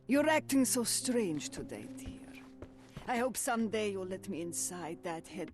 You're acting so strange today, dear. I hope someday you'll let me inside that head.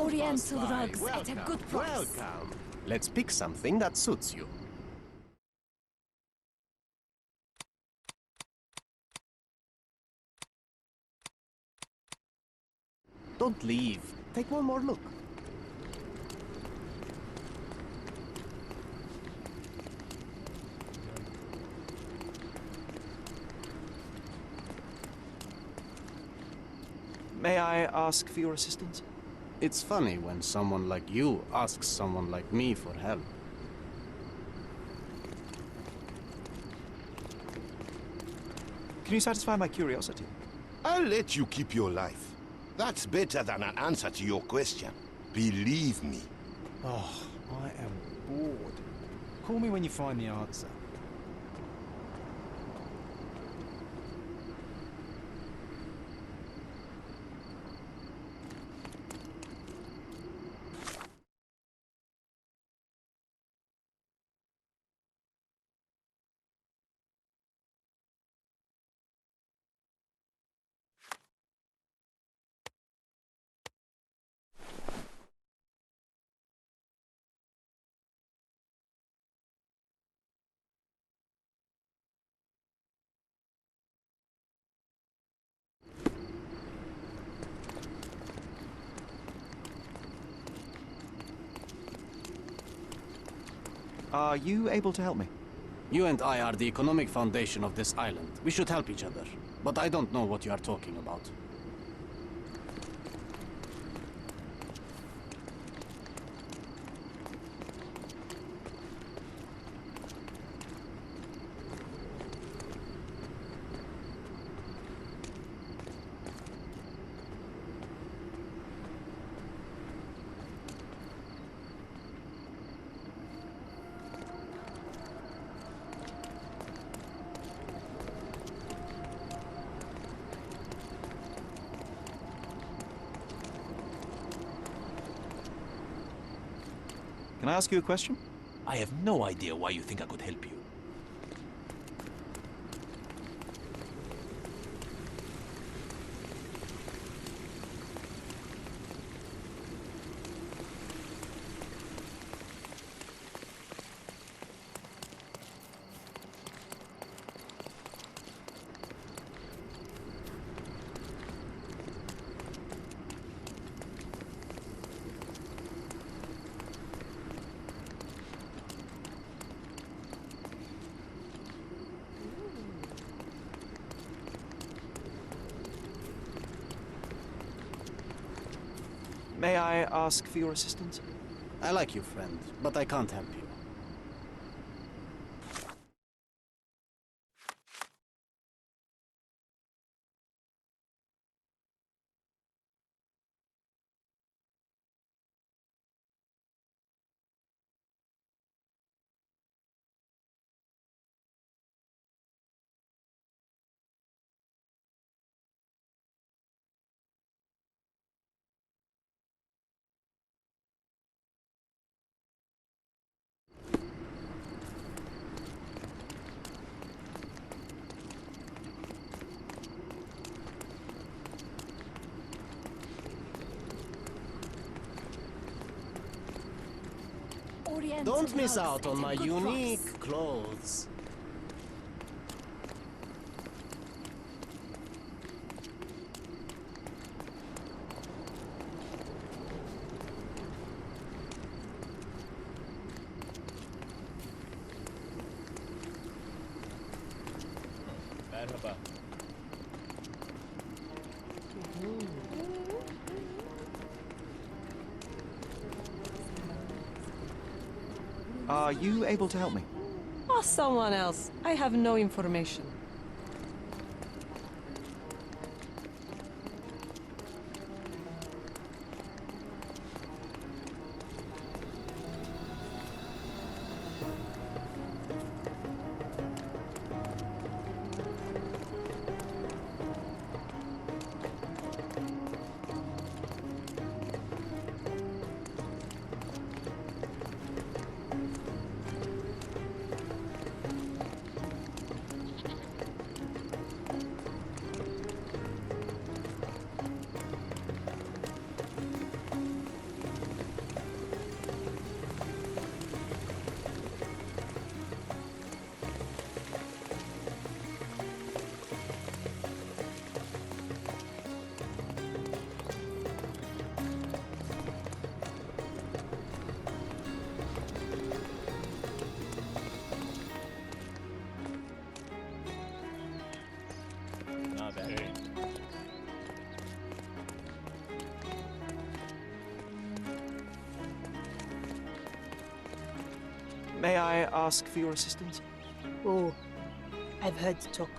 Oriental rugs at a good price. Welcome. Let's pick something that suits you. Don't leave. Take one more look. May I ask for your assistance? It's funny when someone like you asks someone like me for help. Can you satisfy my curiosity? I'll let you keep your life. That's better than an answer to your question. Believe me. Oh, I am bored. Call me when you find the answer. Are you able to help me? You and I are the economic foundation of this island. We should help each other. But I don't know what you are talking about. Can I ask you a question? I have no idea why you think I could help you. May I ask for your assistance? I like you, friend, but I can't help you. Oriental Don't miss rugs out at on a my good unique price. clothes. Merhaba. Are you able to help me? Ask someone else. I have no information. Not bad. May I ask for your assistance? Oh, I've heard talk.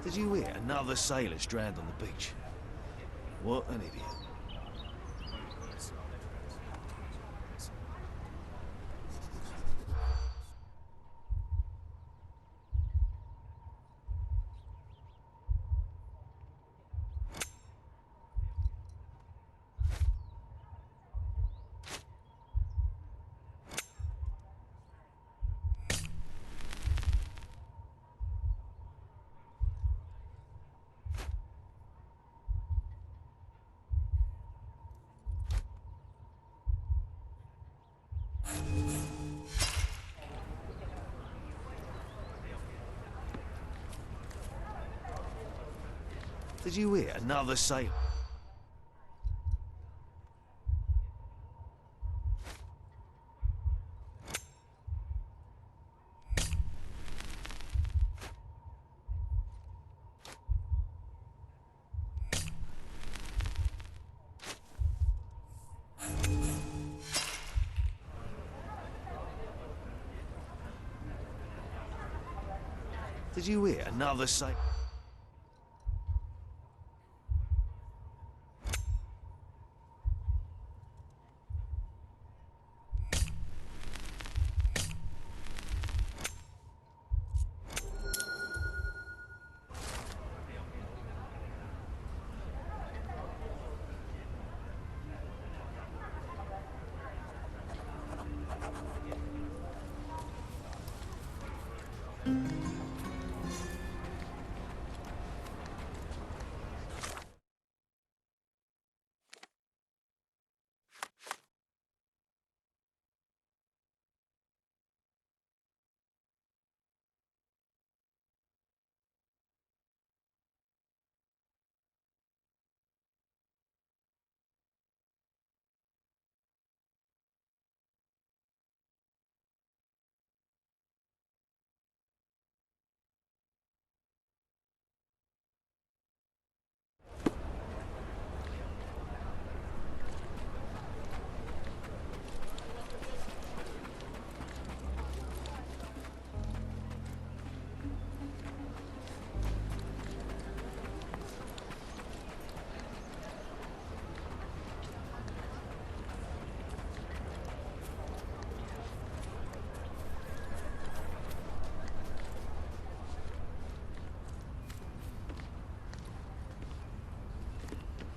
Did you hear? Another sailor's drowned on the beach. What an idiot. Did you hear? Another sailor. Did you hear? Another sailor.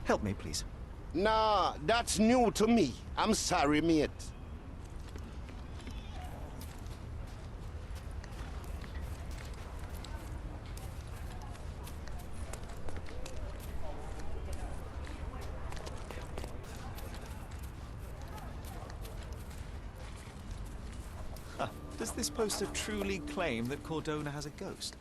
Help me, please. Nah, that's new to me. I'm sorry, mate. Does this poster truly claim that Cordona has a ghost?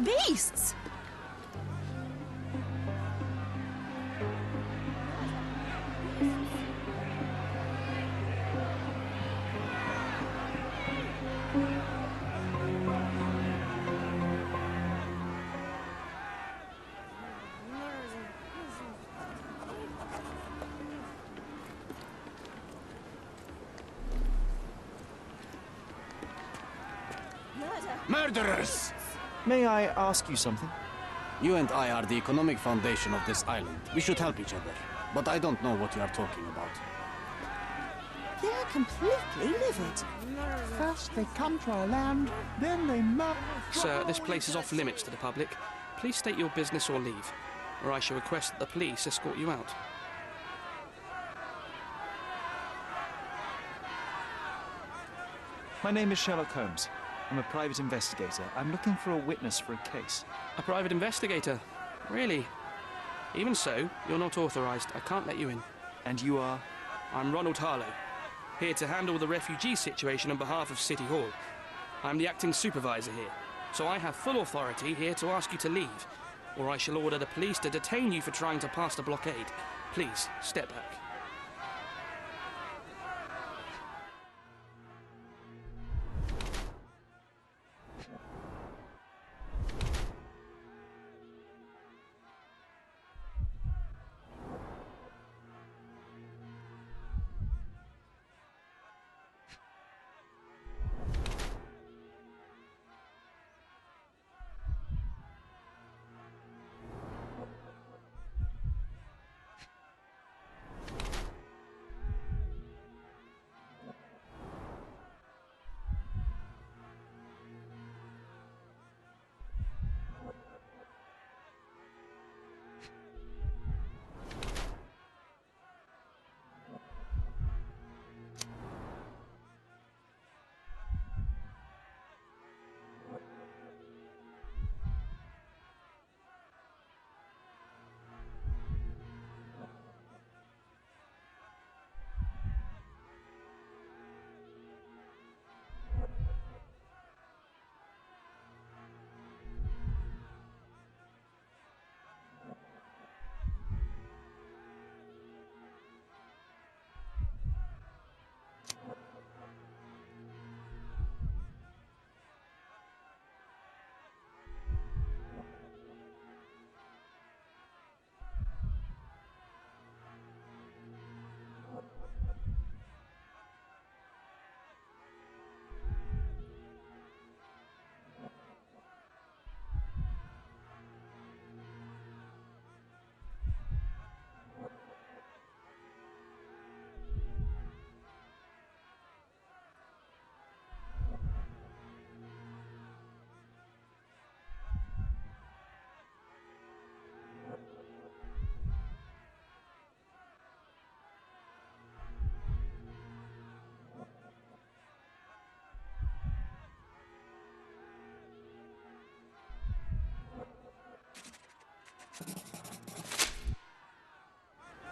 beasts! Murderers! May I ask you something? You and I are the economic foundation of this island. We should help each other. But I don't know what you are talking about. They're completely livid. First they come to our land, then they Sir, this place is off limits to the public. Please state your business or leave, or I shall request that the police escort you out. My name is Sherlock Holmes. I'm a private investigator. I'm looking for a witness for a case. A private investigator? Really? Even so, you're not authorized. I can't let you in. And you are? I'm Ronald Harlow, here to handle the refugee situation on behalf of City Hall. I'm the acting supervisor here, so I have full authority here to ask you to leave, or I shall order the police to detain you for trying to pass the blockade. Please, step back.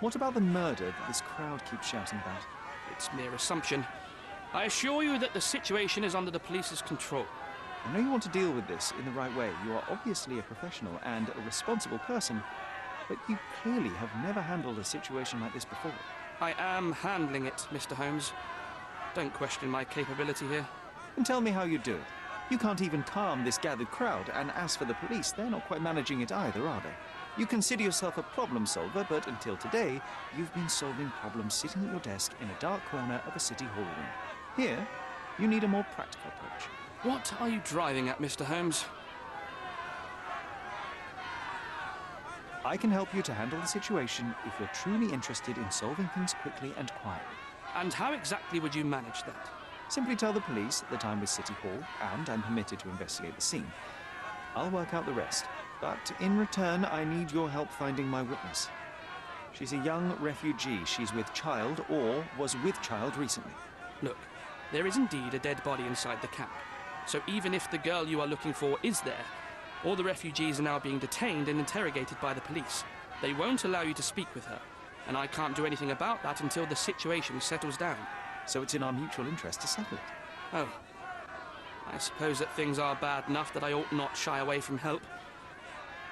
What about the murder that this crowd keeps shouting about? It's mere assumption. I assure you that the situation is under the police's control. I know you want to deal with this in the right way. You are obviously a professional and a responsible person, but you clearly have never handled a situation like this before. I am handling it, Mr. Holmes. Don't question my capability here. And tell me how you do it. You can't even calm this gathered crowd, and as for the police, they're not quite managing it either, are they? You consider yourself a problem solver, but until today, you've been solving problems sitting at your desk in a dark corner of a city hall room. Here, you need a more practical approach. What are you driving at, Mr. Holmes? I can help you to handle the situation if you're truly interested in solving things quickly and quietly. And how exactly would you manage that? Simply tell the police that I'm with City Hall, and I'm permitted to investigate the scene. I'll work out the rest. But in return, I need your help finding my witness. She's a young refugee. She's with child, or was with child recently. Look, there is indeed a dead body inside the camp. So even if the girl you are looking for is there, all the refugees are now being detained and interrogated by the police. They won't allow you to speak with her, and I can't do anything about that until the situation settles down. So it's in our mutual interest to settle it. Oh. I suppose that things are bad enough that I ought not shy away from help.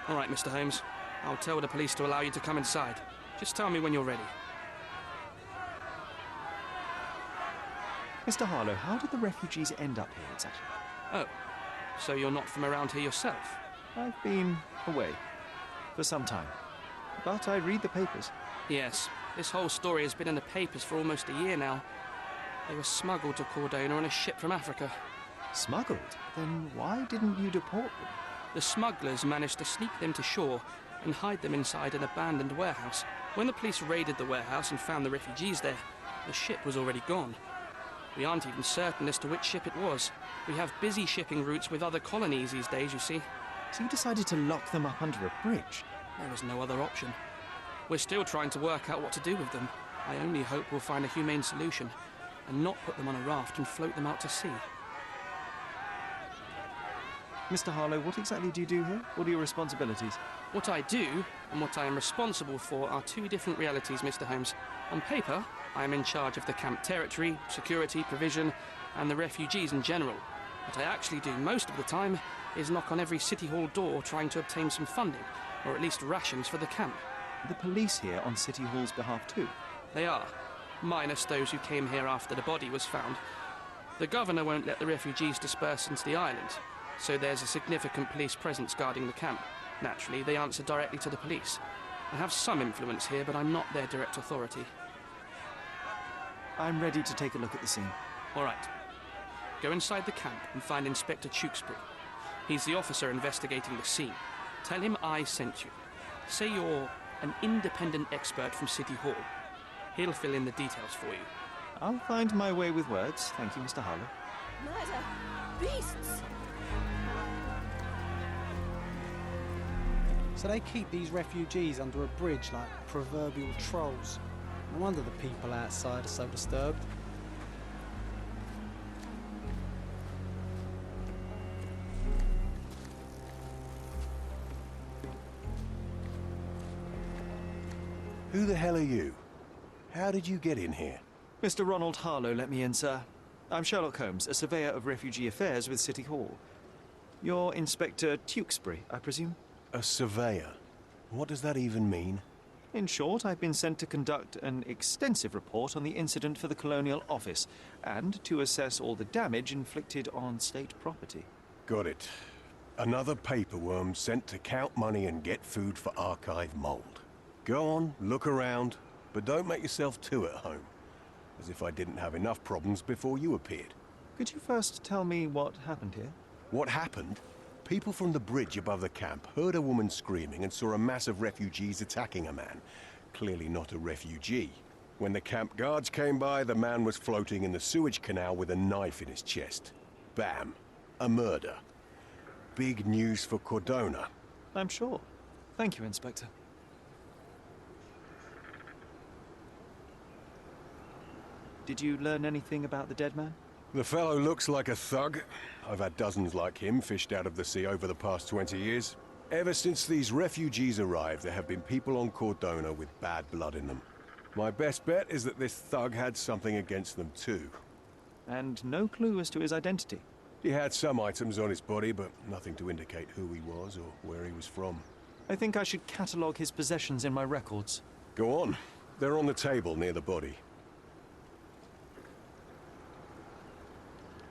All right, Mr. Holmes. I'll tell the police to allow you to come inside. Just tell me when you're ready. Mr. Harlow, how did the refugees end up here exactly? Oh, so you're not from around here yourself? I've been away for some time, but I read the papers. Yes, this whole story has been in the papers for almost a year now. They were smuggled to Cordona on a ship from Africa. Smuggled? Then why didn't you deport them? The smugglers managed to sneak them to shore and hide them inside an abandoned warehouse. When the police raided the warehouse and found the refugees there, the ship was already gone. We aren't even certain as to which ship it was. We have busy shipping routes with other colonies these days, you see. So you decided to lock them up under a bridge? There was no other option. We're still trying to work out what to do with them. I only hope we'll find a humane solution and not put them on a raft and float them out to sea. Mr. Harlow, what exactly do you do here? What are your responsibilities? What I do and what I am responsible for are two different realities, Mr. Holmes. On paper, I am in charge of the camp territory, security, provision, and the refugees in general. What I actually do most of the time is knock on every City Hall door trying to obtain some funding, or at least rations for the camp. The police here on City Hall's behalf too? They are, minus those who came here after the body was found. The governor won't let the refugees disperse into the island, so there's a significant police presence guarding the camp. Naturally, they answer directly to the police. I have some influence here, but I'm not their direct authority. I'm ready to take a look at the scene. All right. Go inside the camp and find Inspector Tewkesbury. He's the officer investigating the scene. Tell him I sent you. Say you're an independent expert from City Hall. He'll fill in the details for you. I'll find my way with words. Thank you, Mr. Harlow. Murder! Beasts! So they keep these refugees under a bridge like proverbial trolls. No wonder the people outside are so disturbed. Who the hell are you? How did you get in here? Mr. Ronald Harlow let me in, sir. I'm Sherlock Holmes, a surveyor of refugee affairs with City Hall. You're Inspector Tewkesbury, I presume? A surveyor? What does that even mean? In short, I've been sent to conduct an extensive report on the incident for the Colonial Office and to assess all the damage inflicted on state property. Got it. Another paperworm sent to count money and get food for archive mold. Go on, look around, but don't make yourself too at home. As if I didn't have enough problems before you appeared. Could you first tell me what happened here? What happened? People from the bridge above the camp heard a woman screaming and saw a mass of refugees attacking a man. Clearly not a refugee. When the camp guards came by, the man was floating in the sewage canal with a knife in his chest. Bam. A murder. Big news for Cordona. I'm sure. Thank you, Inspector. Did you learn anything about the dead man? The fellow looks like a thug. I've had dozens like him fished out of the sea over the past 20 years. Ever since these refugees arrived, there have been people on Cordona with bad blood in them. My best bet is that this thug had something against them too. And no clue as to his identity? He had some items on his body, but nothing to indicate who he was or where he was from. I think I should catalogue his possessions in my records. Go on. They're on the table near the body.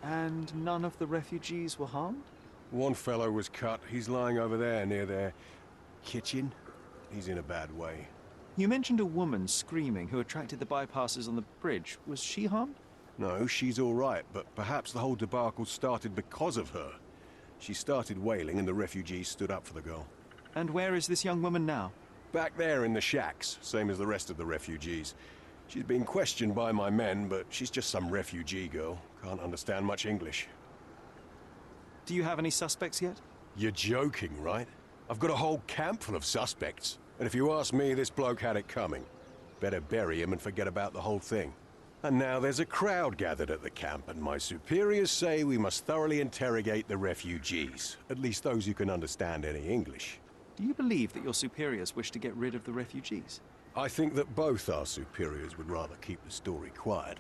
And none of the refugees were harmed? One fellow was cut. He's lying over there near their kitchen. He's in a bad way. You mentioned a woman screaming who attracted the bypassers on the bridge. Was she harmed? No, she's all right, but perhaps the whole debacle started because of her. She started wailing and the refugees stood up for the girl. And where is this young woman now? Back there in the shacks, same as the rest of the refugees. She's been questioned by my men, but she's just some refugee girl. Can't understand much English. Do you have any suspects yet? You're joking, right? I've got a whole camp full of suspects. And if you ask me, this bloke had it coming. Better bury him and forget about the whole thing. And now there's a crowd gathered at the camp, and my superiors say we must thoroughly interrogate the refugees. At least those who can understand any English. Do you believe that your superiors wish to get rid of the refugees? I think that both our superiors would rather keep the story quiet.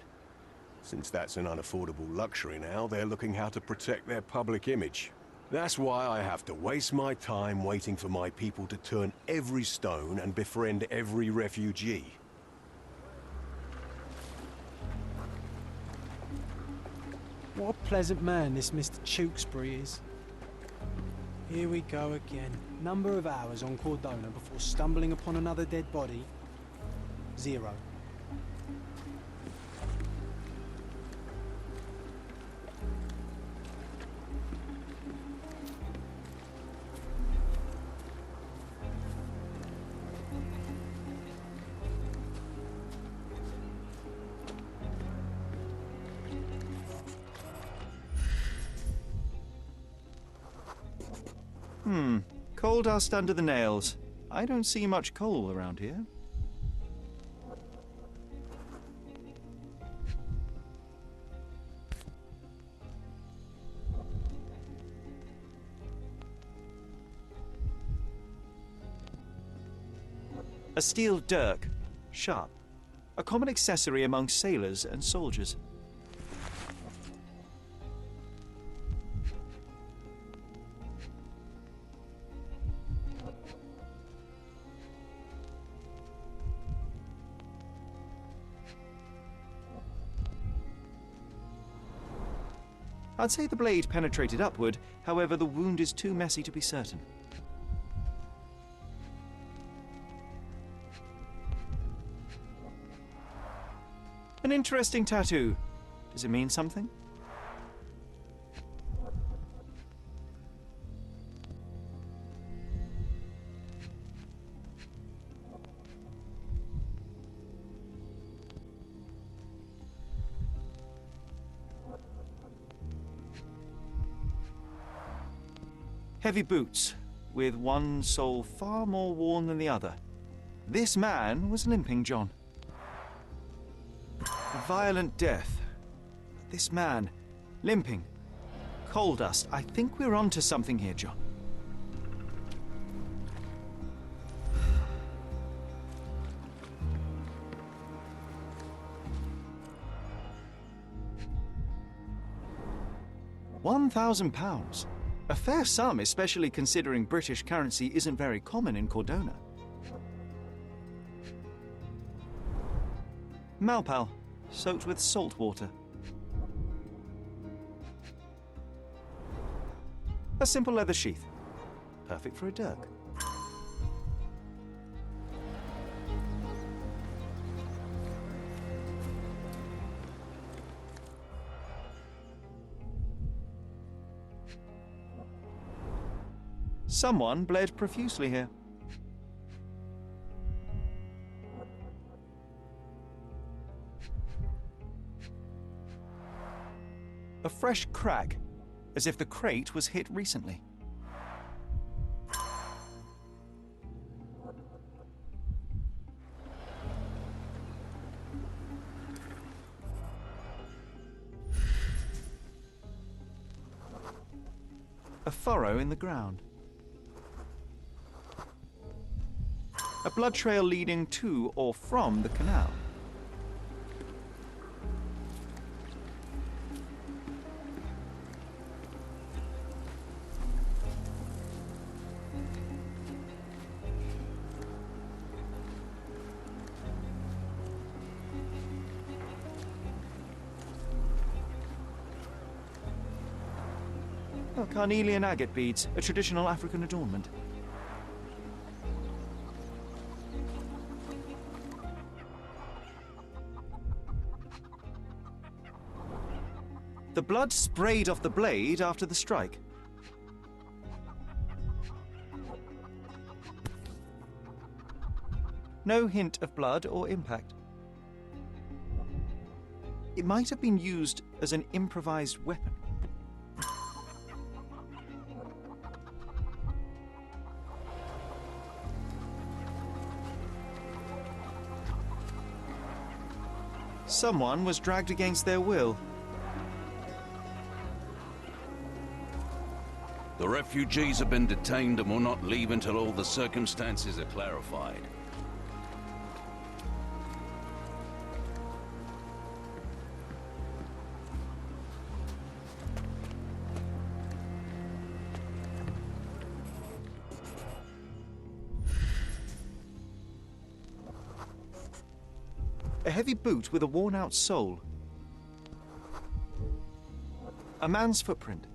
Since that's an unaffordable luxury now, they're looking how to protect their public image. That's why I have to waste my time waiting for my people to turn every stone and befriend every refugee. What a pleasant man this Mr. Tewkesbury is. Here we go again. Number of hours on Cordona before stumbling upon another dead body? 0. Coal dust under the nails. I don't see much coal around here. A steel dirk, sharp. A common accessory among sailors and soldiers. I'd say the blade penetrated upward, however the wound is too messy to be certain. An interesting tattoo. Does it mean something? Heavy boots, with one sole far more worn than the other. This man was limping John. A violent death. This man, limping. Coal dust. I think we're onto something here, John. £1,000. A fair sum, especially considering British currency isn't very common in Cordona. Malpal, soaked with salt water. A simple leather sheath. Perfect for a dirk. Someone bled profusely here. A fresh crack, as if the crate was hit recently. A furrow in the ground. A blood trail leading to or from the canal. Oh, carnelian agate beads, a traditional African adornment. The blood sprayed off the blade after the strike. No hint of blood or impact. It might have been used as an improvised weapon. Someone was dragged against their will. The refugees have been detained and will not leave until all the circumstances are clarified. heavy boot with a worn-out sole. A man's footprint.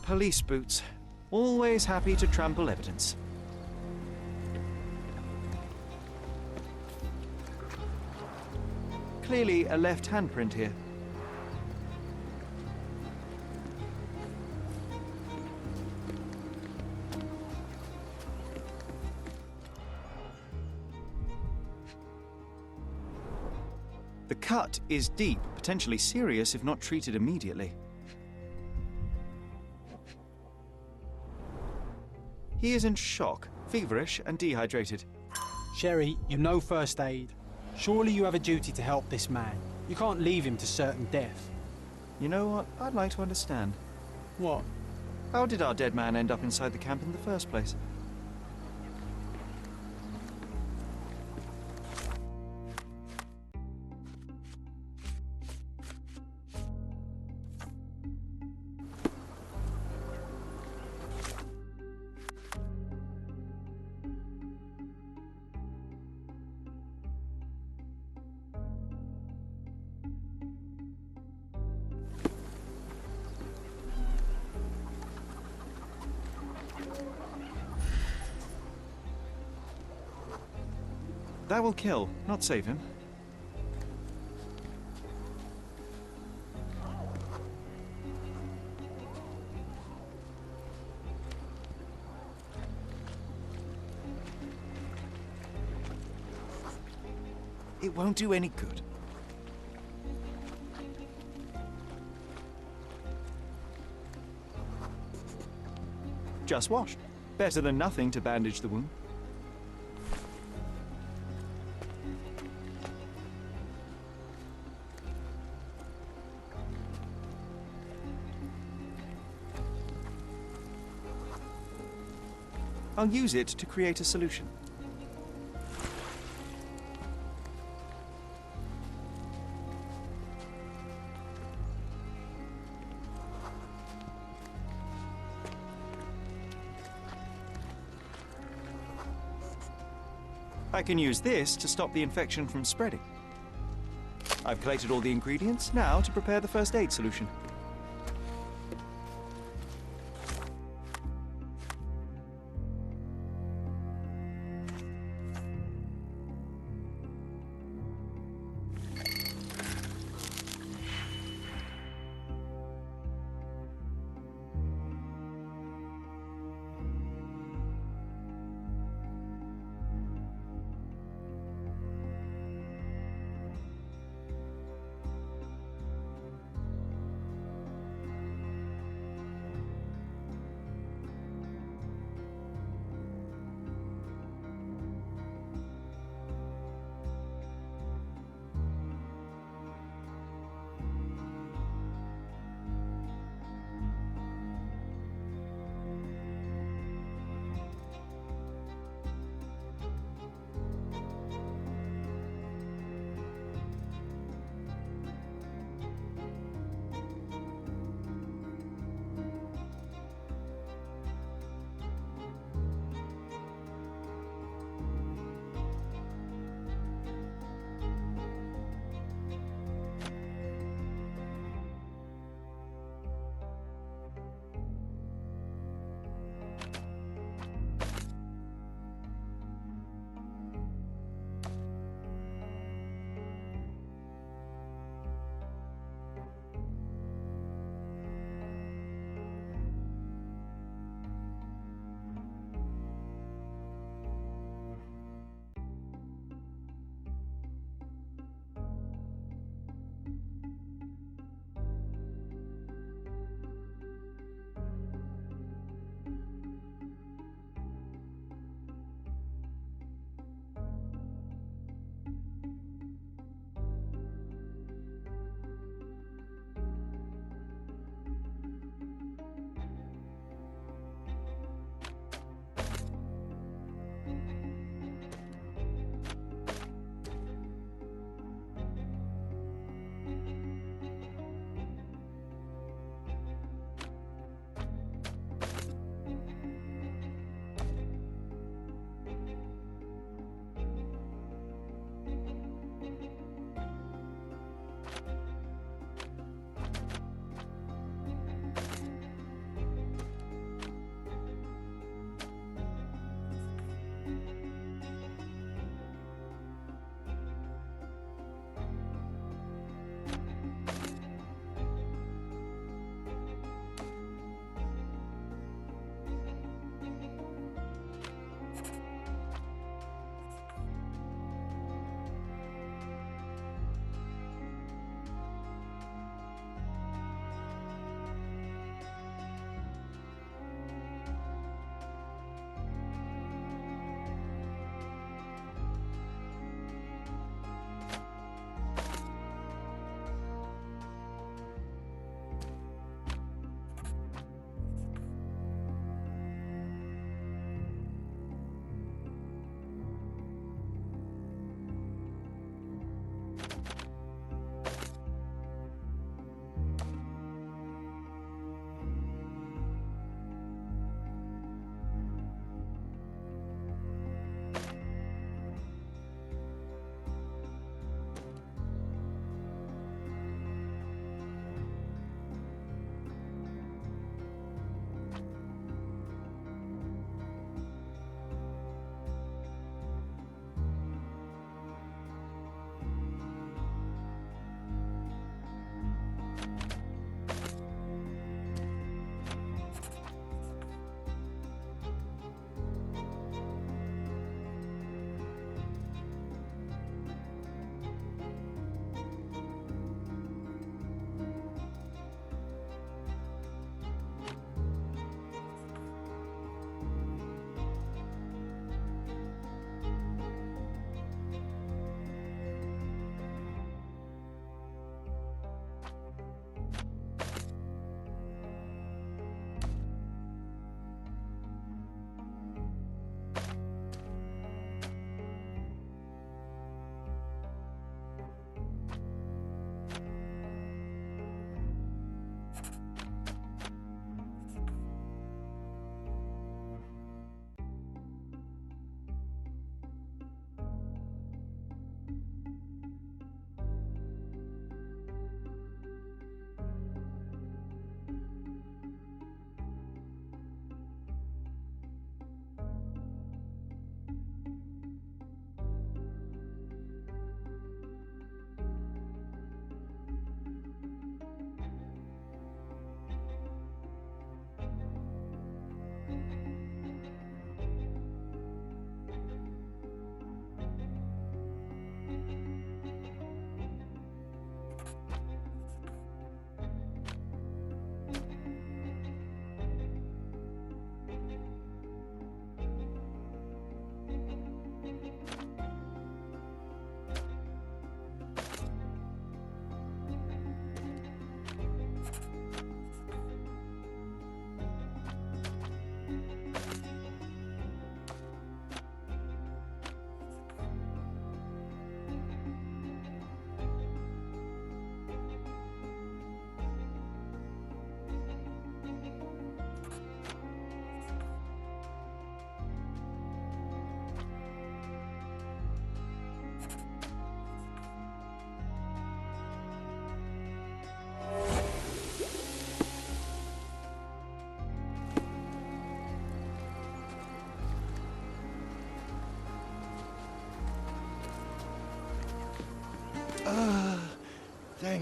Police boots. Always happy to trample evidence. Clearly a left handprint here. The cut is deep, potentially serious if not treated immediately. He is in shock, feverish and dehydrated. Sherry, you know first aid. Surely you have a duty to help this man. You can't leave him to certain death. You know what? I'd like to understand. What? How did our dead man end up inside the camp in the first place? That will kill, not save him. It won't do any good. Just washed. Better than nothing to bandage the wound. I'll use it to create a solution. I can use this to stop the infection from spreading. I've collated all the ingredients, now to prepare the first aid solution.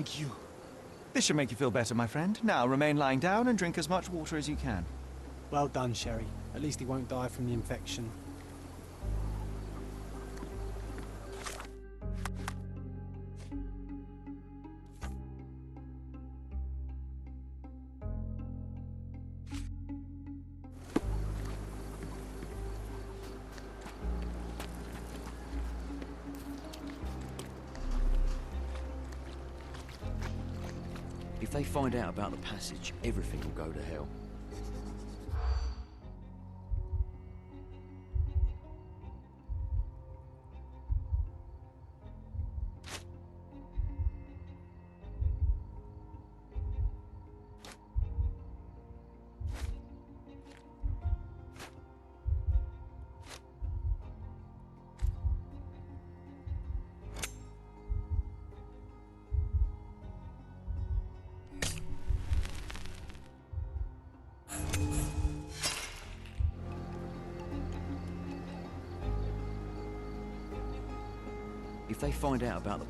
Thank you. This should make you feel better, my friend. Now remain lying down and drink as much water as you can. Well done, Sherry. At least he won't die from the infection. If they find out about the passage, everything will go to hell. If they find out about the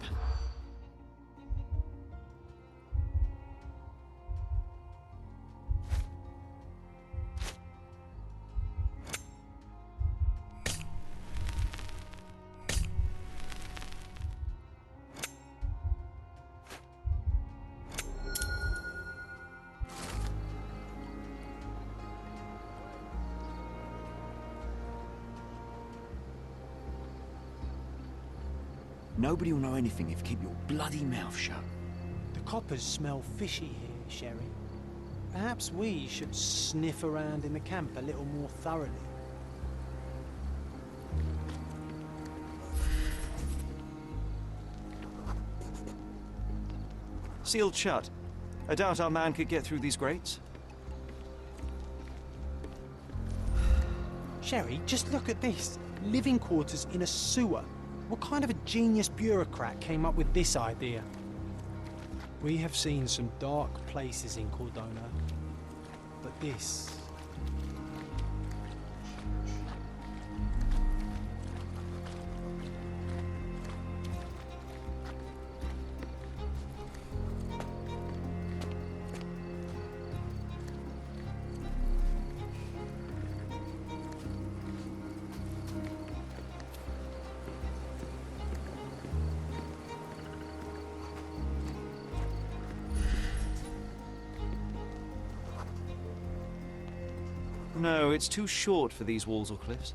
Nobody will know anything if you keep your bloody mouth shut. The coppers smell fishy here, Sherry. Perhaps we should sniff around in the camp a little more thoroughly. Sealed shut. I doubt our man could get through these grates. Sherry, just look at this. Living quarters in a sewer. What kind of a genius bureaucrat came up with this idea? We have seen some dark places in Cordona, but this... No, it's too short for these walls or cliffs.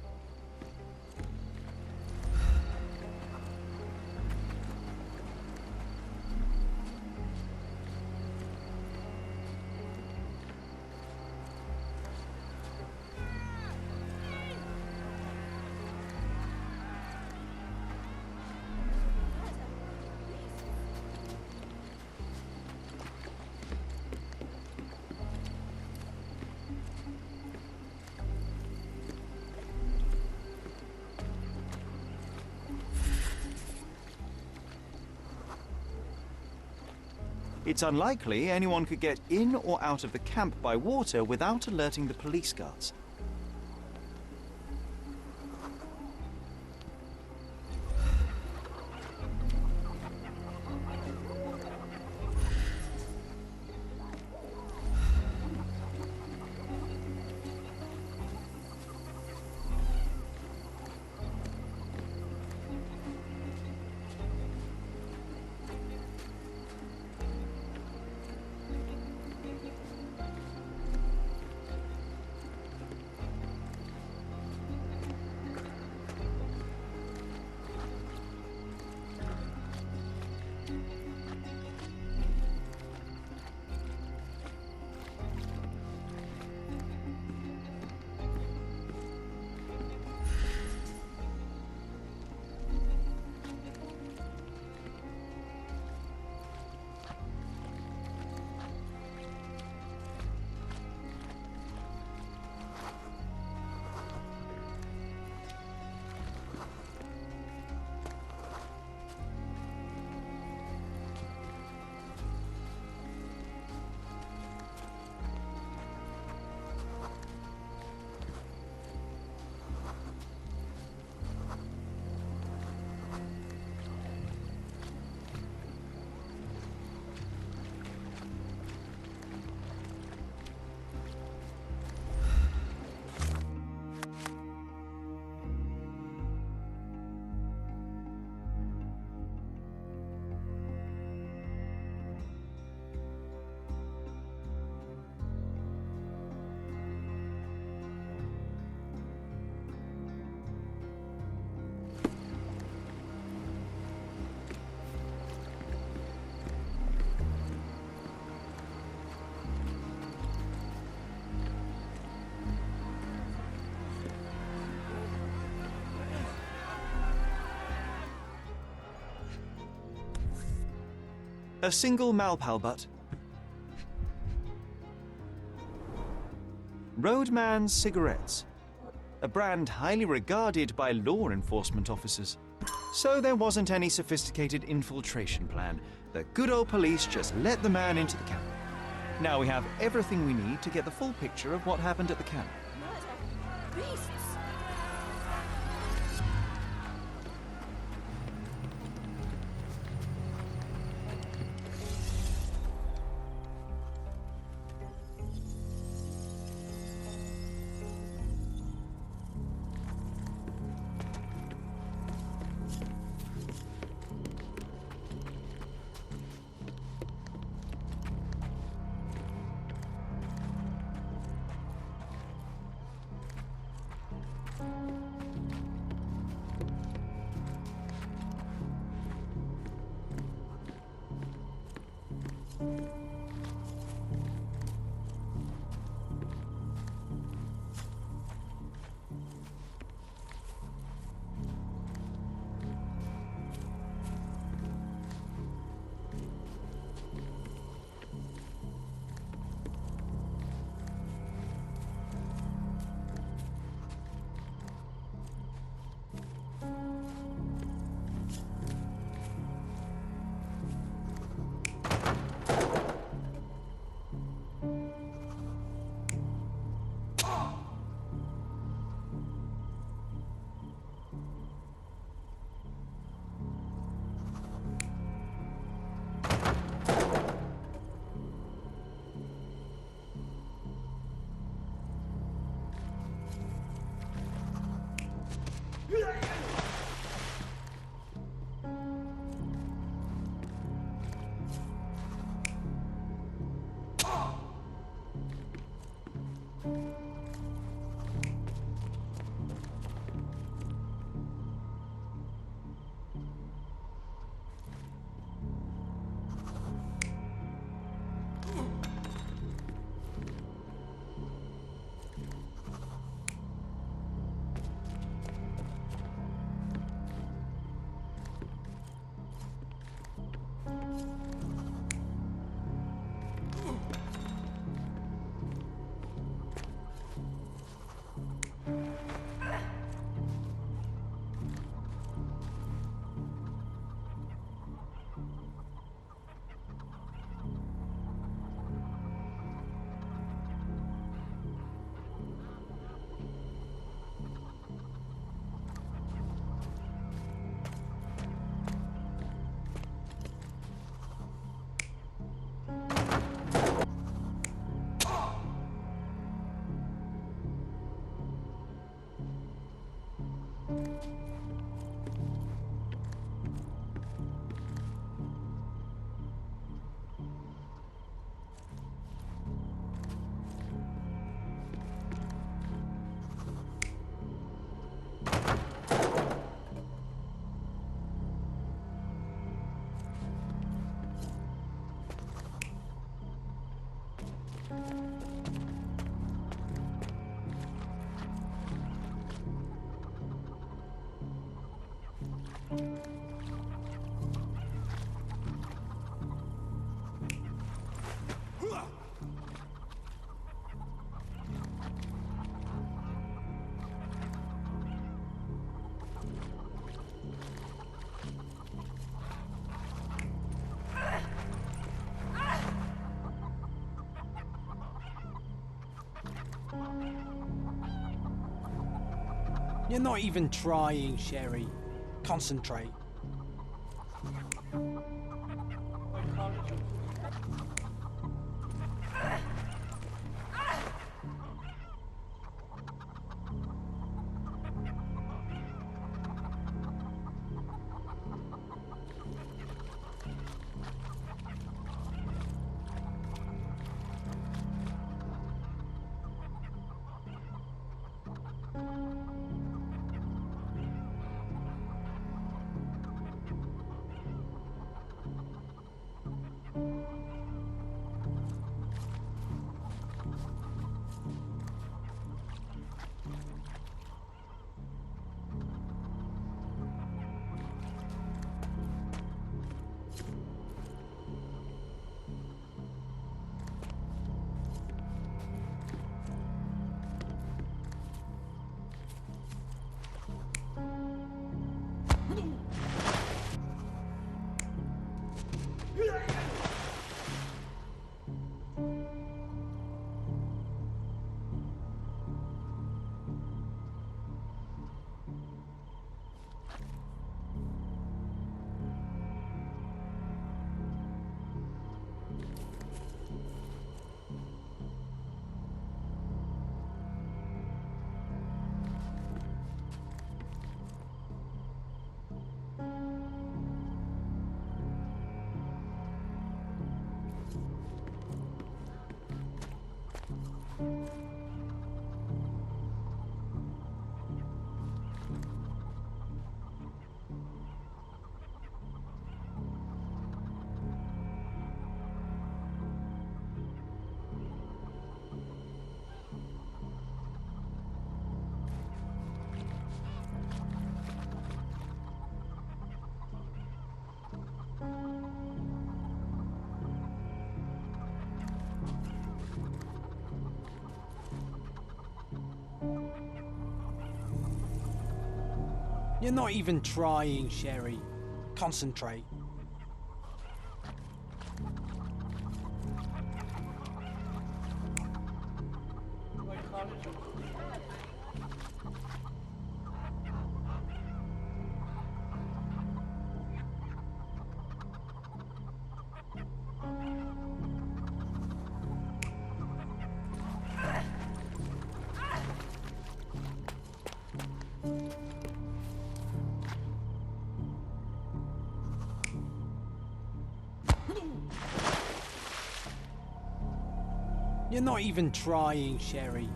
It's unlikely anyone could get in or out of the camp by water without alerting the police guards. A single Malpal butt. Roadman cigarettes. A brand highly regarded by law enforcement officers. So there wasn't any sophisticated infiltration plan. The good old police just let the man into the camp. Now we have everything we need to get the full picture of what happened at the camp. Beasts! You're not even trying, Sherry. Concentrate. You're not even trying, Sherry. Concentrate. You're not even trying, Sherry.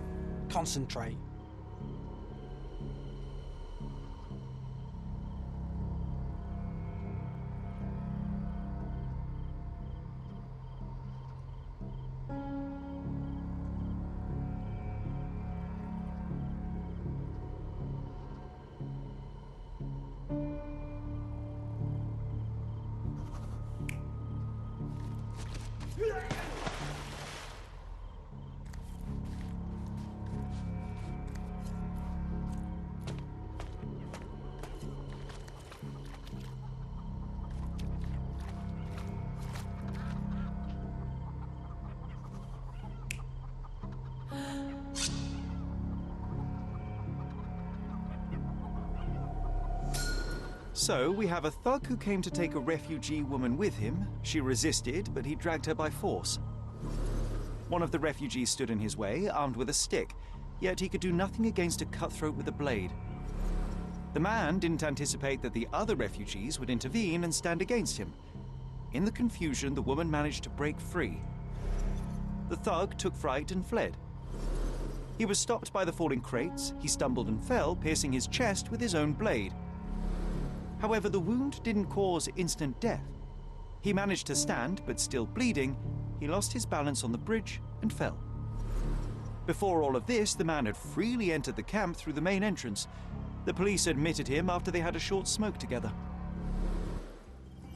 Concentrate. So, we have a thug who came to take a refugee woman with him. She resisted, but he dragged her by force. One of the refugees stood in his way, armed with a stick, yet he could do nothing against a cutthroat with a blade. The man didn't anticipate that the other refugees would intervene and stand against him. In the confusion, the woman managed to break free. The thug took fright and fled. He was stopped by the falling crates. He stumbled and fell, piercing his chest with his own blade. However, the wound didn't cause instant death. He managed to stand, but still bleeding, he lost his balance on the bridge and fell. Before all of this, the man had freely entered the camp through the main entrance. The police admitted him after they had a short smoke together.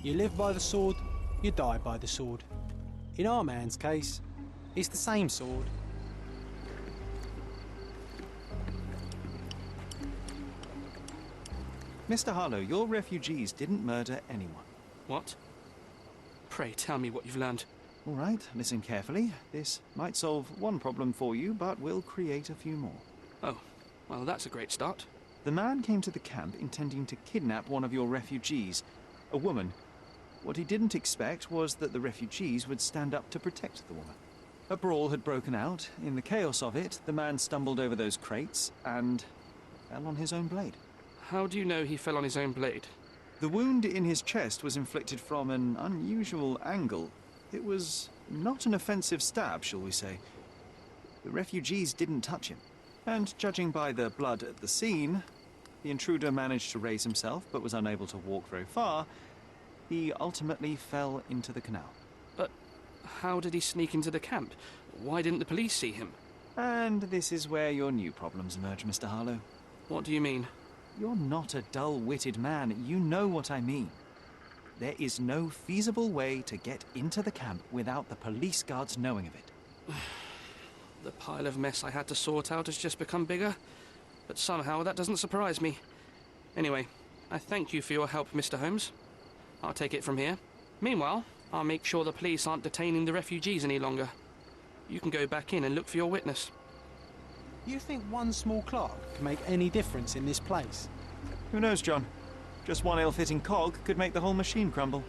You live by the sword, you die by the sword. In our man's case, it's the same sword. Mr. Harlow, your refugees didn't murder anyone. What? Pray tell me what you've learned. All right, listen carefully. This might solve one problem for you, but will create a few more. Oh, well, that's a great start. The man came to the camp intending to kidnap one of your refugees, a woman. What he didn't expect was that the refugees would stand up to protect the woman. A brawl had broken out. In the chaos of it, the man stumbled over those crates and fell on his own blade. How do you know he fell on his own blade? The wound in his chest was inflicted from an unusual angle. It was not an offensive stab, shall we say. The refugees didn't touch him. And judging by the blood at the scene, the intruder managed to raise himself but was unable to walk very far. He ultimately fell into the canal. But how did he sneak into the camp? Why didn't the police see him? And this is where your new problems emerge, Mr. Harlow. What do you mean? You're not a dull-witted man. You know what I mean. There is no feasible way to get into the camp without the police guards knowing of it. The pile of mess I had to sort out has just become bigger, but somehow that doesn't surprise me. Anyway, I thank you for your help, Mr. Holmes. I'll take it from here. Meanwhile, I'll make sure the police aren't detaining the refugees any longer. You can go back in and look for your witness. You think one small clog can make any difference in this place? Who knows, John? Just one ill-fitting cog could make the whole machine crumble.